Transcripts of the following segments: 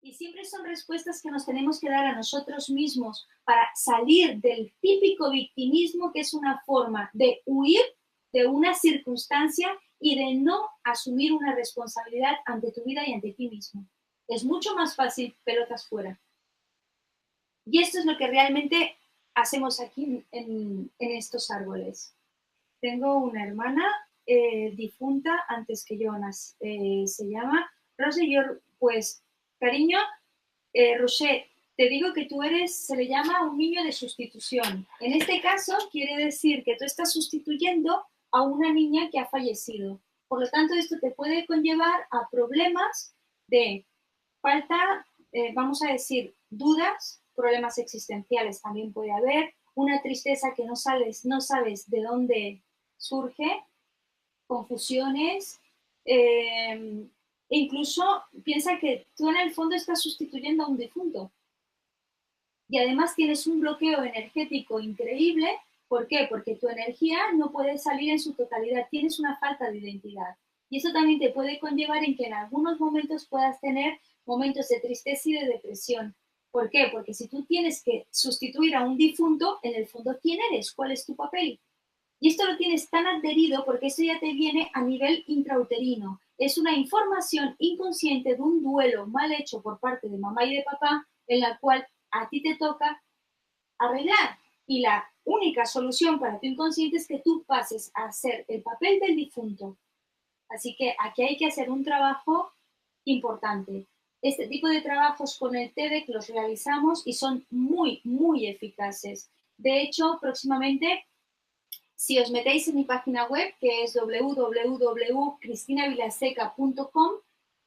Y siempre son respuestas que nos tenemos que dar a nosotros mismos para salir del típico victimismo, que es una forma de huir de una circunstancia y de no asumir una responsabilidad ante tu vida y ante ti mismo. Es mucho más fácil pelotas fuera. Y esto es lo que realmente hacemos aquí en estos árboles. Tengo una hermana difunta antes que yo, se llama Rose, y yo, pues, cariño, Roger, te digo que tú eres, se le llama un niño de sustitución. En este caso, quiere decir que tú estás sustituyendo a una niña que ha fallecido. Por lo tanto, esto te puede conllevar a problemas de falta, vamos a decir, dudas, problemas existenciales también puede haber, una tristeza que no sabes de dónde surge, confusiones, e incluso piensa que tú en el fondo estás sustituyendo a un difunto. Y además tienes un bloqueo energético increíble. ¿Por qué? Porque tu energía no puede salir en su totalidad, tienes una falta de identidad. Y eso también te puede conllevar en que en algunos momentos puedas tener momentos de tristeza y de depresión. ¿Por qué? Porque si tú tienes que sustituir a un difunto, en el fondo, ¿quién eres? ¿Cuál es tu papel? Y esto lo tienes tan adherido porque eso ya te viene a nivel intrauterino. Es una información inconsciente de un duelo mal hecho por parte de mamá y de papá, en la cual a ti te toca arreglar. Y la única solución para tu inconsciente es que tú pases a hacer el papel del difunto. Así que aquí hay que hacer un trabajo importante. Este tipo de trabajos con el TEDx los realizamos y son muy, muy eficaces. De hecho, próximamente, si os metéis en mi página web, que es www.cristinavilaseca.com,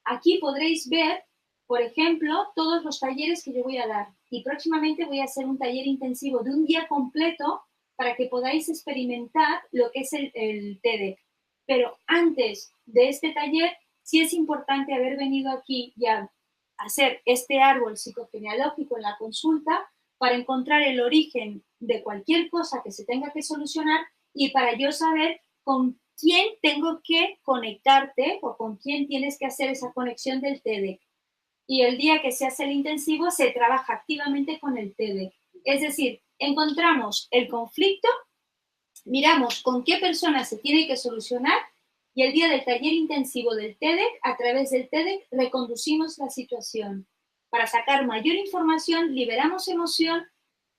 aquí podréis ver, por ejemplo, todos los talleres que yo voy a dar. Y próximamente voy a hacer un taller intensivo de un día completo para que podáis experimentar lo que es el TEDx. Pero antes de este taller, sí es importante haber venido aquí y a hacer este árbol psicogenealógico en la consulta para encontrar el origen de cualquier cosa que se tenga que solucionar y para yo saber con quién tengo que conectarte o con quién tienes que hacer esa conexión del TEDx. Y el día que se hace el intensivo se trabaja activamente con el TEDx. Es decir, encontramos el conflicto, miramos con qué persona se tiene que solucionar y el día del taller intensivo del TEDx, a través del TEDx, reconducimos la situación. Para sacar mayor información, liberamos emoción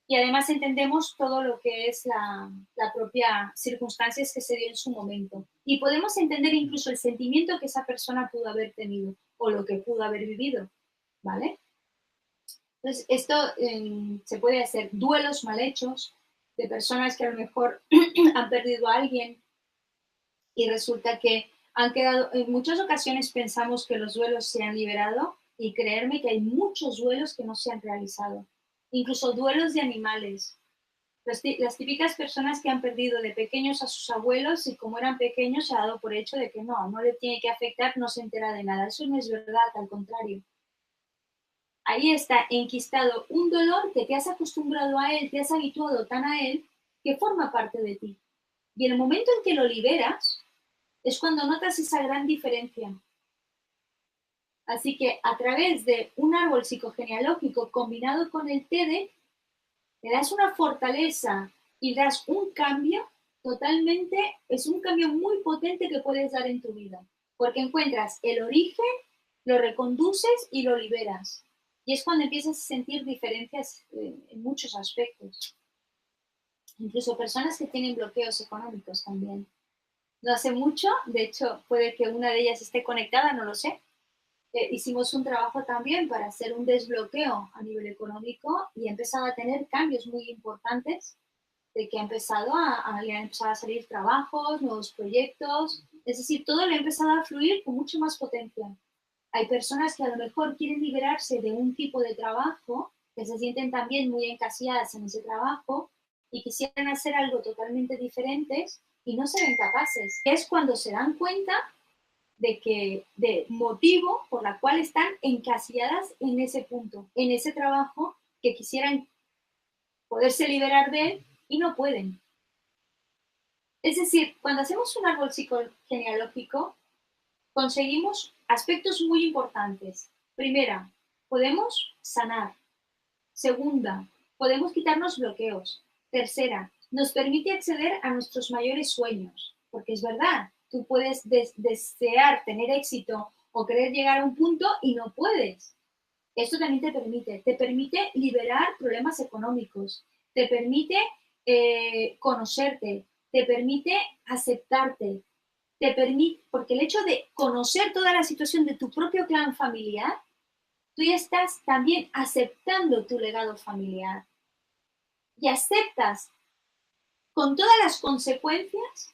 y además entendemos todo lo que es la propia circunstancias que se dio en su momento. Y podemos entender incluso el sentimiento que esa persona pudo haber tenido o lo que pudo haber vivido, ¿vale? Entonces, esto se puede hacer duelos mal hechos de personas que a lo mejor han perdido a alguien y resulta que han quedado, en muchas ocasiones pensamos que los duelos se han liberado y creerme que hay muchos duelos que no se han realizado, incluso duelos de animales. Las típicas personas que han perdido de pequeños a sus abuelos y como eran pequeños se ha dado por hecho de que no le tiene que afectar, no se entera de nada. Eso no es verdad, al contrario. Ahí está enquistado un dolor que te has acostumbrado a él, te has habituado tan a él, que forma parte de ti. Y el momento en que lo liberas es cuando notas esa gran diferencia. Así que a través de un árbol psicogenealógico combinado con el TEDx, le das una fortaleza y das un cambio totalmente, es un cambio muy potente que puedes dar en tu vida, porque encuentras el origen, lo reconduces y lo liberas. Y es cuando empiezas a sentir diferencias en muchos aspectos. Incluso personas que tienen bloqueos económicos también. No hace mucho, de hecho, puede que una de ellas esté conectada, no lo sé. Hicimos un trabajo también para hacer un desbloqueo a nivel económico y he empezado a tener cambios muy importantes de que le han empezado a salir trabajos, nuevos proyectos, es decir, todo le ha empezado a fluir con mucho más potencia. Hay personas que a lo mejor quieren liberarse de un tipo de trabajo, que se sienten también muy encasilladas en ese trabajo y quisieran hacer algo totalmente diferente y no se ven capaces. Es cuando se dan cuenta de motivo por la cual están encasilladas en ese punto, en ese trabajo que quisieran poderse liberar de él y no pueden. Es decir, cuando hacemos un árbol psicogenealógico, conseguimos aspectos muy importantes. Primera, podemos sanar. Segunda, podemos quitarnos bloqueos. Tercera, nos permite acceder a nuestros mayores sueños, porque es verdad, tú puedes desear tener éxito o querer llegar a un punto y no puedes. Esto también te permite liberar problemas económicos, te permite conocerte, te permite aceptarte, te permite, porque el hecho de conocer toda la situación de tu propio clan familiar, tú ya estás también aceptando tu legado familiar y aceptas con todas las consecuencias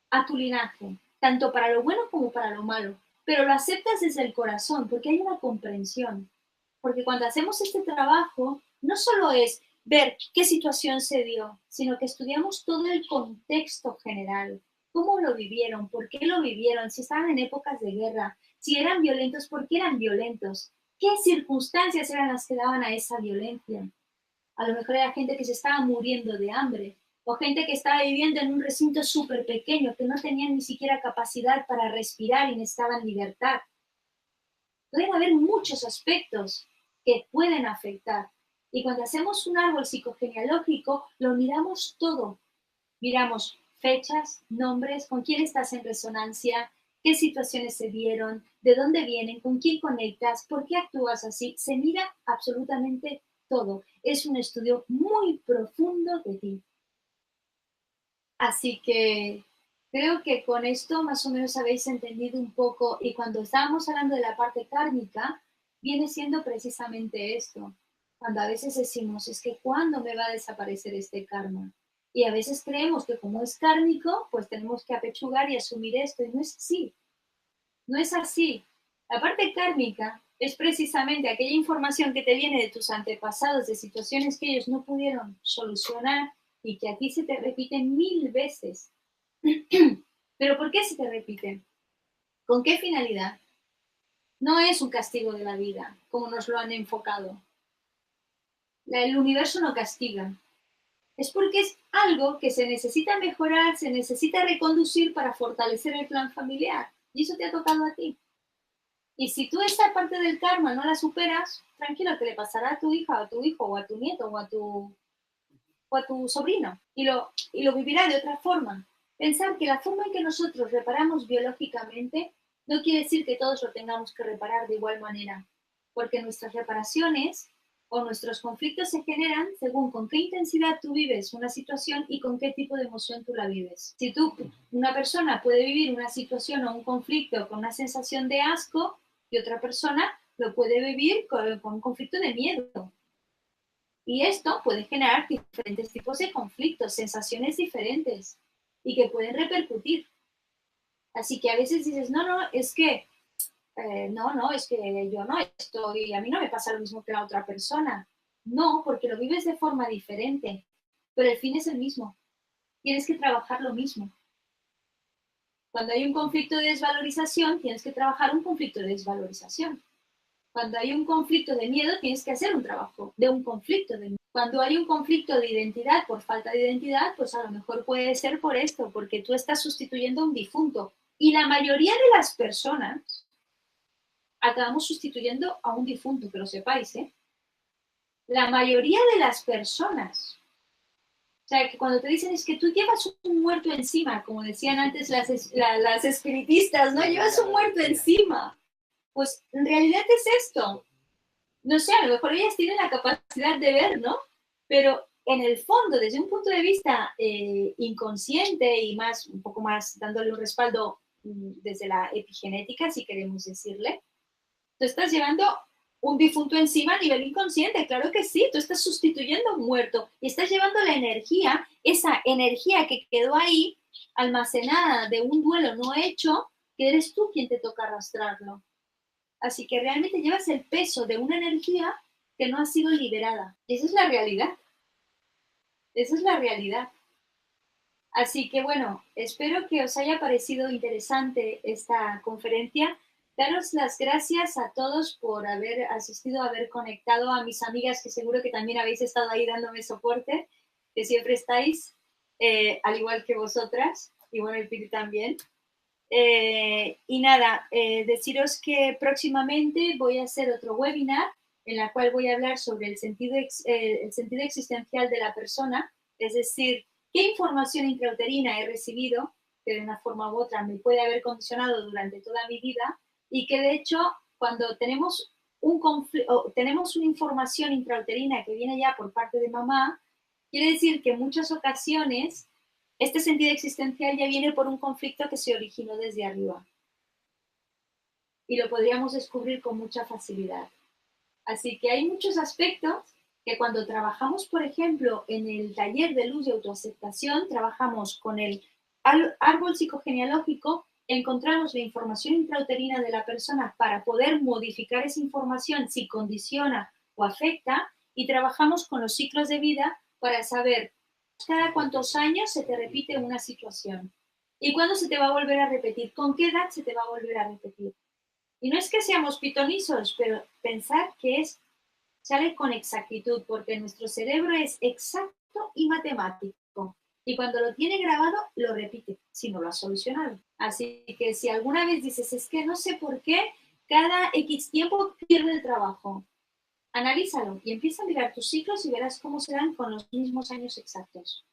a tu linaje, tanto para lo bueno como para lo malo, pero lo aceptas desde el corazón porque hay una comprensión. Porque cuando hacemos este trabajo, no solo es ver qué situación se dio, sino que estudiamos todo el contexto general, cómo lo vivieron, por qué lo vivieron, si estaban en épocas de guerra, si eran violentos, por qué eran violentos, qué circunstancias eran las que daban a esa violencia. A lo mejor era gente que se estaba muriendo de hambre, o gente que estaba viviendo en un recinto súper pequeño, que no tenían ni siquiera capacidad para respirar y necesitaban libertad. Pueden haber muchos aspectos que pueden afectar. Y cuando hacemos un árbol psicogenealógico, lo miramos todo. Miramos fechas, nombres, con quién estás en resonancia, qué situaciones se dieron, de dónde vienen, con quién conectas, por qué actúas así. Se mira absolutamente todo. Es un estudio muy profundo de ti. Así que creo que con esto más o menos habéis entendido un poco, y cuando estábamos hablando de la parte kármica, viene siendo precisamente esto. Cuando a veces decimos, es que ¿cuándo me va a desaparecer este karma? Y a veces creemos que como es kármico, pues tenemos que apechugar y asumir esto, y no es así. No es así. La parte kármica es precisamente aquella información que te viene de tus antepasados, de situaciones que ellos no pudieron solucionar y que a ti se te repiten 1000 veces. ¿Pero por qué se te repiten? ¿Con qué finalidad? No es un castigo de la vida, como nos lo han enfocado. El universo no castiga. Es porque es algo que se necesita mejorar, se necesita reconducir para fortalecer el plan familiar. Y eso te ha tocado a ti. Y si tú esa parte del karma no la superas, tranquilo, que le pasará a tu hija, o a tu hijo, o a tu nieto, o a tu sobrino, y lo vivirá de otra forma. Pensar que la forma en que nosotros reparamos biológicamente no quiere decir que todos lo tengamos que reparar de igual manera, porque nuestras reparaciones o nuestros conflictos se generan según con qué intensidad tú vives una situación y con qué tipo de emoción tú la vives. Si una persona puede vivir una situación o un conflicto con una sensación de asco, y otra persona lo puede vivir con un conflicto de miedo. Y esto puede generar diferentes tipos de conflictos, sensaciones diferentes y que pueden repercutir. Así que a veces dices, no, es que, es que yo no estoy, a mí no me pasa lo mismo que a la otra persona. No, porque lo vives de forma diferente, pero el fin es el mismo. Tienes que trabajar lo mismo. Cuando hay un conflicto de desvalorización, tienes que trabajar un conflicto de desvalorización. Cuando hay un conflicto de miedo, tienes que hacer un trabajo de un conflicto de miedo. Cuando hay un conflicto de identidad por falta de identidad, pues a lo mejor puede ser por esto, porque tú estás sustituyendo a un difunto. Y la mayoría de las personas acabamos sustituyendo a un difunto, que lo sepáis, ¿eh? La mayoría de las personas. O sea, que cuando te dicen es que tú llevas un muerto encima, como decían antes las espiritistas, ¿no? Llevas un muerto encima. Pues en realidad es esto. No sé, a lo mejor ellas tienen la capacidad de ver, ¿no? Pero en el fondo, desde un punto de vista inconsciente y más, un poco más dándole un respaldo desde la epigenética, si queremos decirle, tú estás llevando un difunto encima a nivel inconsciente, claro que sí, tú estás sustituyendo a un muerto y estás llevando la energía, esa energía que quedó ahí almacenada de un duelo no hecho, que eres tú quien te toca arrastrarlo. Así que realmente llevas el peso de una energía que no ha sido liberada. Esa es la realidad. Esa es la realidad. Así que bueno, espero que os haya parecido interesante esta conferencia. Daros las gracias a todos por haber asistido, haber conectado, a mis amigas que seguro que también habéis estado ahí dándome soporte, que siempre estáis, al igual que vosotras, y bueno, el Piri también. Y nada, deciros que próximamente voy a hacer otro webinar en la cual voy a hablar sobre el sentido existencial de la persona, es decir, qué información intrauterina he recibido que de una forma u otra me puede haber condicionado durante toda mi vida y que de hecho cuando tenemos tenemos una información intrauterina que viene ya por parte de mamá, quiere decir que en muchas ocasiones este sentido existencial ya viene por un conflicto que se originó desde arriba y lo podríamos descubrir con mucha facilidad. Así que hay muchos aspectos que cuando trabajamos, por ejemplo, en el taller de luz y autoaceptación, trabajamos con el árbol psicogenealógico, encontramos la información intrauterina de la persona para poder modificar esa información si condiciona o afecta y trabajamos con los ciclos de vida para saber cada cuántos años se te repite una situación y cuándo se te va a volver a repetir, con qué edad se te va a volver a repetir. Y no es que seamos pitonizos, pero pensar que sale con exactitud, porque nuestro cerebro es exacto y matemático. Y cuando lo tiene grabado, lo repite, si no lo ha solucionado. Así que si alguna vez dices, es que no sé por qué cada X tiempo pierde el trabajo, analízalo y empieza a mirar tus ciclos y verás cómo se dan con los mismos años exactos.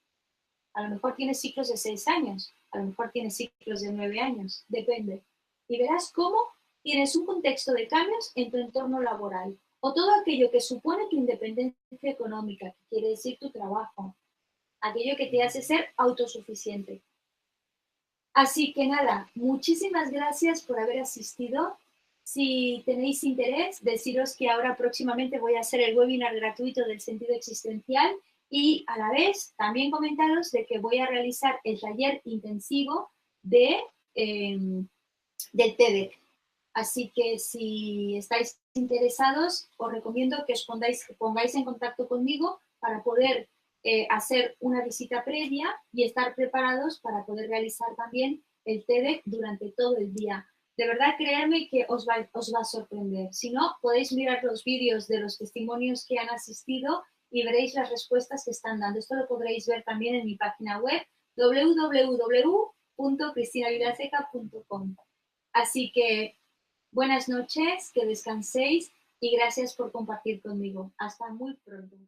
A lo mejor tienes ciclos de 6 años, a lo mejor tienes ciclos de 9 años, depende. Y verás cómo tienes un contexto de cambios en tu entorno laboral o todo aquello que supone tu independencia económica, que quiere decir tu trabajo, aquello que te hace ser autosuficiente. Así que nada, muchísimas gracias por haber asistido. Si tenéis interés, deciros que ahora próximamente voy a hacer el webinar gratuito del sentido existencial y a la vez también comentaros de que voy a realizar el taller intensivo del TEDx. Así que si estáis interesados, os recomiendo que os pongáis en contacto conmigo para poder hacer una visita previa y estar preparados para poder realizar también el TEDx durante todo el día. De verdad, créanme que os va a sorprender. Si no, podéis mirar los vídeos de los testimonios que han asistido y veréis las respuestas que están dando. Esto lo podréis ver también en mi página web www.cristinaviraseca.com. Así que buenas noches, que descanséis y gracias por compartir conmigo. Hasta muy pronto.